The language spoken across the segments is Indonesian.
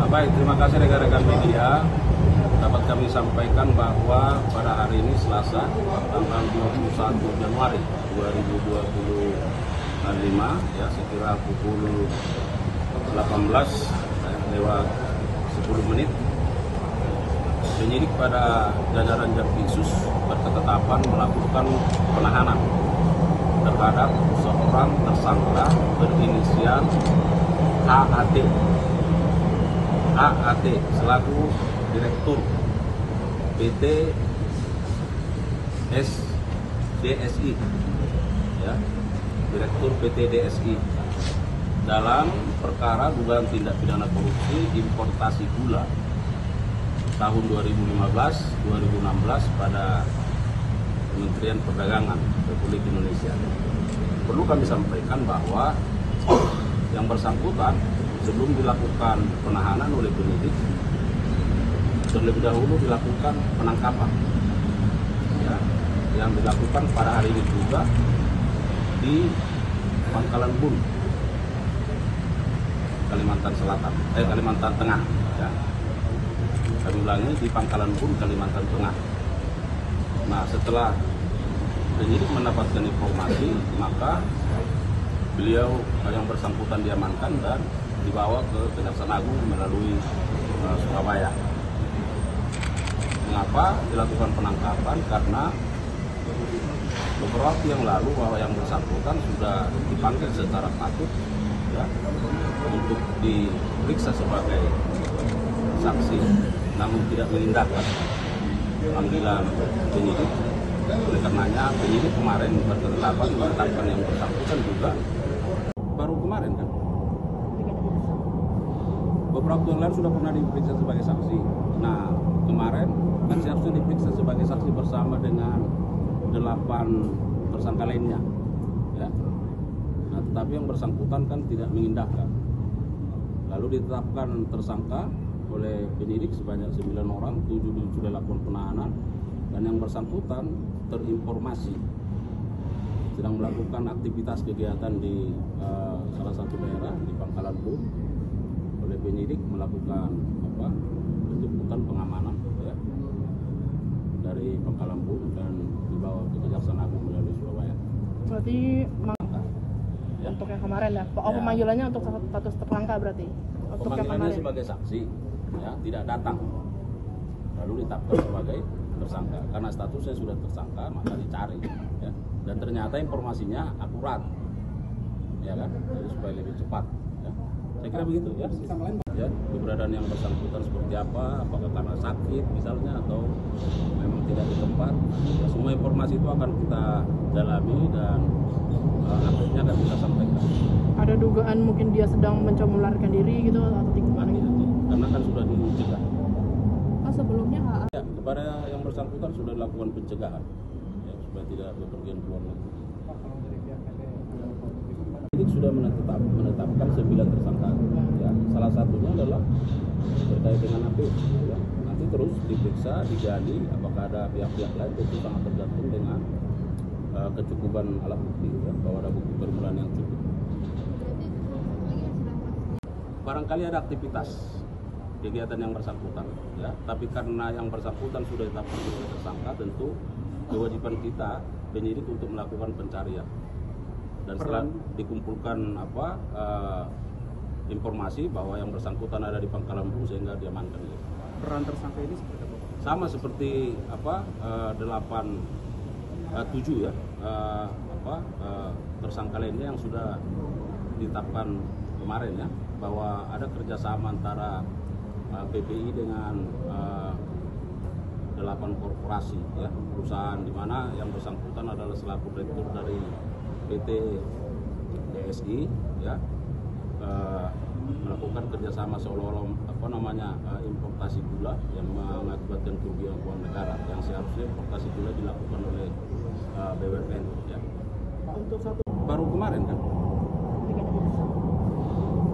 Baik, terima kasih rekan-rekan media. Dapat kami sampaikan bahwa pada hari ini Selasa, tanggal 21 Januari 2025, ya sekira pukul 18 lewat 10 menit, penyidik pada jajaran Jampitsus berketetapan melakukan penahanan terhadap seorang tersangka berinisial AAT selaku Direktur PT DSI, ya, Direktur PT DSI dalam perkara dugaan tindak pidana korupsi importasi gula tahun 2015-2016 pada Kementerian Perdagangan Republik Indonesia. Perlu kami sampaikan bahwa yang bersangkutan sebelum dilakukan penahanan oleh penyidik, terlebih dahulu dilakukan penangkapan, ya, yang dilakukan pada hari ini juga di Pangkalan Bun, Kalimantan Selatan, Kalimantan Tengah, ya. Kami ulangi, di Pangkalan Bun, Kalimantan Tengah. Nah, setelah penyidik mendapatkan informasi, maka beliau yang bersangkutan diamankan dan dibawa ke Kejaksaan Agung melalui Surabaya. Mengapa dilakukan penangkapan? Karena beberapa waktu yang lalu bahwa yang bersangkutan sudah dipanggil secara patut, ya, untuk diperiksa sebagai saksi, namun tidak mengindahkan panggilan penyidik. Oleh karenanya penyidik kemarin berketetapan menetapkan yang bersangkutan juga baru kemarin, kan? Beberapa waktu yang lalu sudah pernah diperiksa sebagai saksi. Nah, kemarin kan seharusnya diperiksa sebagai saksi bersama dengan 8 tersangka lainnya, ya. Nah, tetapi yang bersangkutan kan tidak mengindahkan. Lalu ditetapkan tersangka oleh penyidik sebanyak 9 orang, 7 sudah lakukan penahanan, dan yang bersangkutan terinformasi sedang melakukan aktivitas kegiatan di salah satu daerah di Pangkalan Bun. Oleh penyidik melakukan penjemputan pengamanan, ya, dari Pangkalan Bun dan dibawa ke Kejaksaan Agung melalui Surabaya. Berarti Ya. untuk yang kemarin ya, pemanggilannya untuk status tersangka berarti. Untuk yang kemarin Sebagai saksi, ya, tidak datang, lalu ditetapkan sebagai tersangka. Karena statusnya sudah tersangka, maka dicari, ya. Dan ternyata informasinya akurat, ya kan, jadi supaya lebih cepat, ya. Saya kira begitu, ya. Ya, keberadaan yang bersangkutan seperti apa, apakah karena sakit misalnya atau memang tidak di tempat, ya, semua informasi itu akan kita dalami dan akhirnya akan kita sampaikan. ada dugaan mungkin dia sedang mencoba melarikan diri gitu atau gimana gitu? Karena kan sudah dicegah. Sebelumnya Ya, kepada yang bersangkutan sudah dilakukan pencegahan, ya, supaya tidak bepergian keluar negeri. Penyidik sudah menetapkan 9 tersangka, ya. Salah satunya adalah terkait dengan AP, ya. Nanti terus diperiksa, digali apakah ada pihak-pihak lain, itu sangat tergantung dengan kecukupan alat bukti, ya, bahwa ada bukti permulaan yang cukup. Barangkali ada aktivitas kegiatan yang bersangkutan, ya, tapi karena yang bersangkutan sudah ditetapkan sebagai tersangka, tentu kewajiban kita penyidik untuk melakukan pencarian dan setelah dikumpulkan informasi bahwa yang bersangkutan ada di Pangkalan Bun sehingga diamankan. Peran tersangka ini seperti apa? Sama seperti 7 ya, tersangka lainnya yang sudah ditetapkan kemarin, ya, bahwa ada kerjasama antara PPI dengan 8 korporasi, ya, perusahaan di mana yang bersangkutan adalah selaku direktur dari PT DSI, ya, melakukan kerjasama seolah-olah importasi gula yang mengakibatkan kerugian keuangan negara yang seharusnya importasi gula dilakukan oleh BUMN, ya. untuk satu Baru kemarin, kan?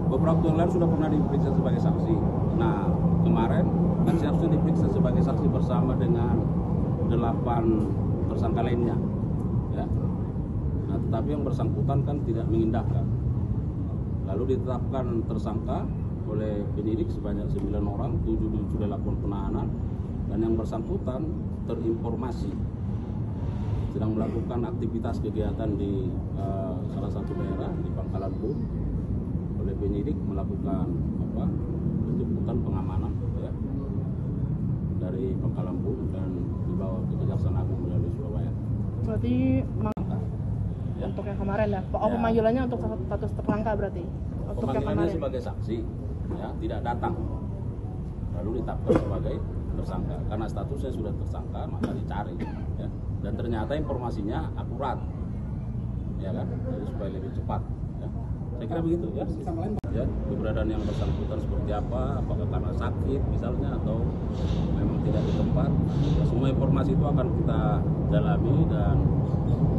Beberapa waktu yang lalu sudah pernah diperiksa sebagai saksi. Nah, kemarin kan seharusnya diperiksa sebagai saksi bersama dengan 8 tersangka lainnya, ya. Nah, tetapi yang bersangkutan kan tidak mengindahkan. Lalu ditetapkan tersangka oleh penyidik sebanyak 9 orang, 7 sudah lakukan penahanan, dan yang bersangkutan terinformasi sedang melakukan aktivitas kegiatan di salah satu daerah di Pangkalan Bun. Oleh penyidik melakukan penjemputan pengamanan ya, dari Pangkalan Bun dan dibawa ke Kejaksaan Agung melalui Surabaya. Berarti Ya. untuk yang kemarin ya? Oh, Ya. pemanggilannya untuk status tersangka berarti? Untuk yang Pemanggilannya kemarin? sebagai saksi, ya, tidak datang, lalu ditetapkan sebagai tersangka. Karena statusnya sudah tersangka, maka dicari, ya. Dan ternyata informasinya akurat, ya kan? Jadi supaya lebih cepat. Ya. Saya kira begitu, ya. Ya, keberadaan yang bersangkutan seperti apa? Apakah karena sakit, misalnya, atau memang tidak di tempat? Ya, semua informasi itu akan kita dalami dan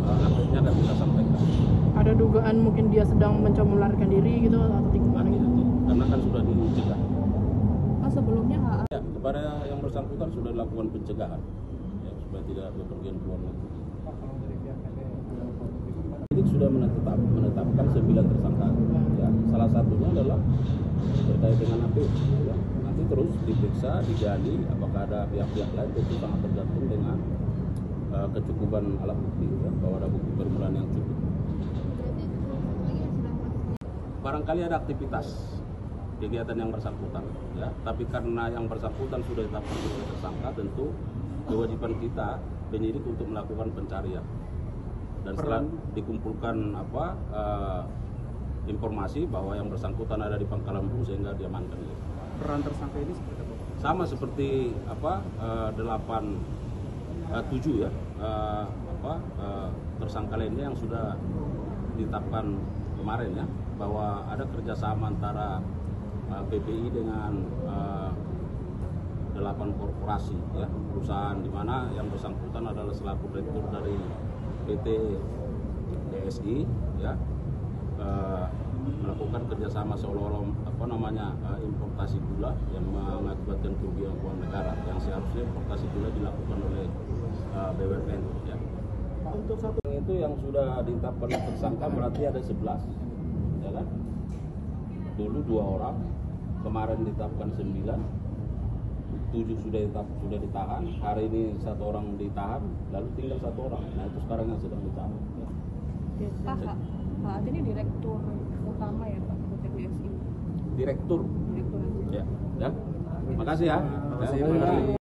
akhirnya akan kita sampaikan. Ada dugaan mungkin dia sedang mencoba melarikan diri gitu atau gimana gitu? Karena kan sudah dicegah. Sebelumnya Ya, kepada yang bersangkutan sudah dilakukan pencegahan, ya, supaya tidak bepergian keluar negeri. Ini sudah menetapkan 9 tersangka. Ya, salah satunya adalah terkait dengan AP. Ya. Nanti terus diperiksa, digali, apakah ada pihak-pihak lain, itu sangat tergantung dengan kecukupan alat bukti, ya, bahwa ada bukti permulaan yang cukup. Barangkali ada aktivitas kegiatan yang bersangkutan, ya. Tapi karena yang bersangkutan sudah ditetapkan sebagai tersangka, tentu kewajiban kita penyidik untuk melakukan pencarian. Dan setelah dikumpulkan informasi bahwa yang bersangkutan ada di Pangkalan Bun sehingga diamankan. Peran tersangka ini seperti apa? Sama seperti 7 ya, tersangka lainnya yang sudah ditetapkan kemarin ya, bahwa ada kerjasama antara PPI dengan 8 korporasi ya, perusahaan di mana yang bersangkutan adalah selaku direktur dari PT DSI ya, melakukan kerjasama seolah-olah importasi gula yang mengakibatkan kerugian keuangan negara yang seharusnya importasi gula dilakukan oleh BUMN ya. untuk satu Itu yang sudah ditetapkan tersangka berarti ada 11 ya kan? Dulu 2 orang, kemarin ditetapkan 9, 7 sudah ditahan, hari ini 1 orang ditahan, lalu tinggal 1 orang. Nah itu sekarang yang sedang ditahan ya. Pak saat ini direktur utama ya Pak PT BSI. Direktur Direktur. ya. Makasih ya. Terima kasih.